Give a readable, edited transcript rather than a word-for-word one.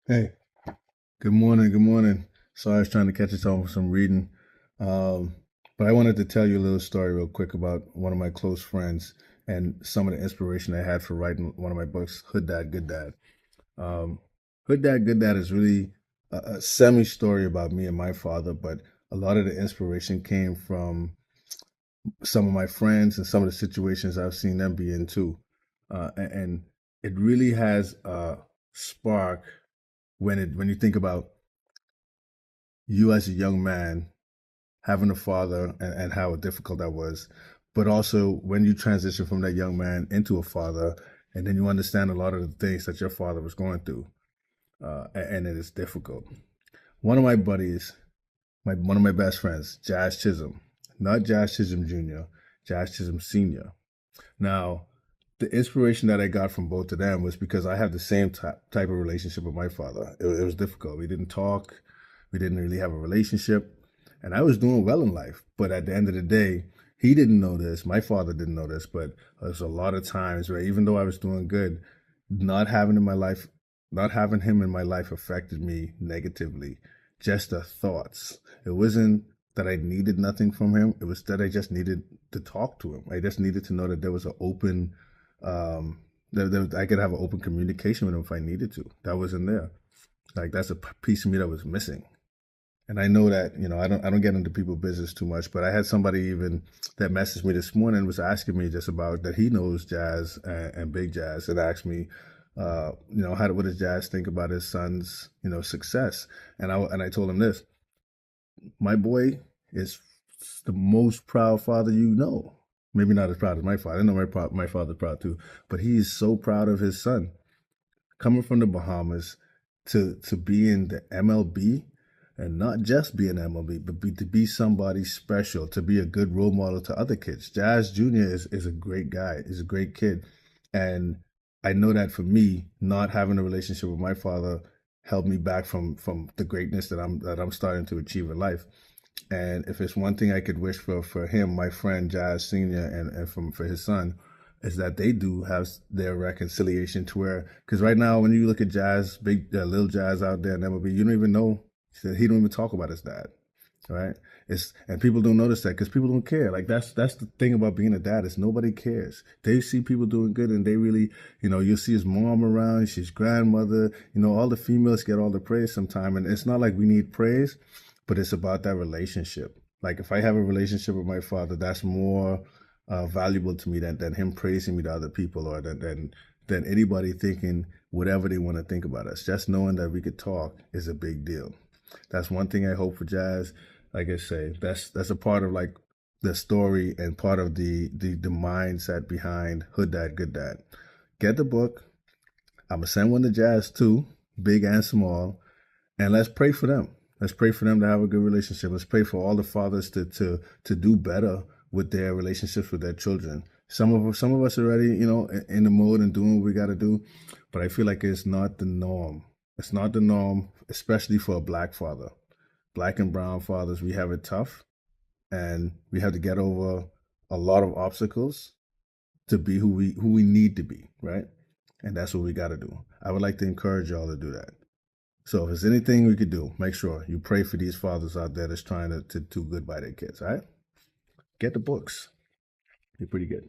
Hey, good morning. Good morning. Sorry, I was trying to catch us on for some reading. Um, but I wanted to tell you a little story real quick about one of my close friends and some of the inspiration I had for writing one of my books, Hood Dad, Good Dad. Um, Hood Dad, Good Dad is really a semi story about me and my father, but a lot of the inspiration came from some of my friends and some of the situations I've seen them be in too. And it really has a spark when you think about you as a young man having a father and how difficult that was, but also when you transition from that young man into a father, and then you understand a lot of the things that your father was going through, and it is difficult. One of my buddies, one of my best friends, Jazz Chisholm, not Jazz Chisholm Jr., Jazz Chisholm Sr. Now, the inspiration that I got from both of them was because I have the same type of relationship with my father. It was difficult. We didn't talk. We didn't really have a relationship. And I was doing well in life. But at the end of the day, he didn't know this. My father didn't know this. But there's a lot of times where even though I was doing good, not having in my life, not having him in my life affected me negatively. Just the thoughts. It wasn't that I needed nothing from him. It was that I just needed to talk to him. I just needed to know that there was an open, that I could have an open communication with him if I needed to. That wasn't there. Like that's a piece of me that was missing. And I know that I don't get into people business too much, but I had somebody even that messaged me this morning was asking me just about that he knows Jazz and Big Jazz and asked me, what does Jazz think about his son's success? And I told him this: my boy is the most proud father you know. Maybe not as proud as my father. I know my father's proud too, but he is so proud of his son coming from the Bahamas to be in the MLB and not just be an MLB, but to be somebody special, to be a good role model to other kids. Jazz Jr. is a great guy. He's a great kid. And I know that for me, not having a relationship with my father held me back from the greatness that I'm starting to achieve in life. And if it's one thing I could wish for him, my friend Jazz Senior, and for his son, is that they do have their reconciliation to where, because right now when you look at Jazz, big little Jazz out there in MLB, you don't even know that he don't even talk about his dad, right? It's and people don't notice that because people don't care. Like that's the thing about being a dad is nobody cares. They see people doing good and they really, you'll see his mom around, his grandmother, all the females get all the praise sometime, and it's not like we need praise, but it's about that relationship. Like if I have a relationship with my father, that's more valuable to me than him praising me to other people or than anybody thinking whatever they want to think about us. Just knowing that we could talk is a big deal. That's one thing I hope for Jazz. Like I say, that's a part of like the story and part of the mindset behind Hood Dad Good Dad. Get the book. I'm gonna send one to Jazz too, big and small, and let's pray for them. Let's pray for them to have a good relationship. Let's pray for all the fathers to do better with their relationships with their children. Some of us already, in the mode and doing what we got to do, but I feel like it's not the norm. It's not the norm, especially for a black father. Black and brown fathers, we have it tough, and we have to get over a lot of obstacles to be who we need to be, right? And that's what we got to do. I would like to encourage y'all to do that. So if there's anything we could do, make sure you pray for these fathers out there that's trying to do good by their kids. All right, get the books. They're pretty good.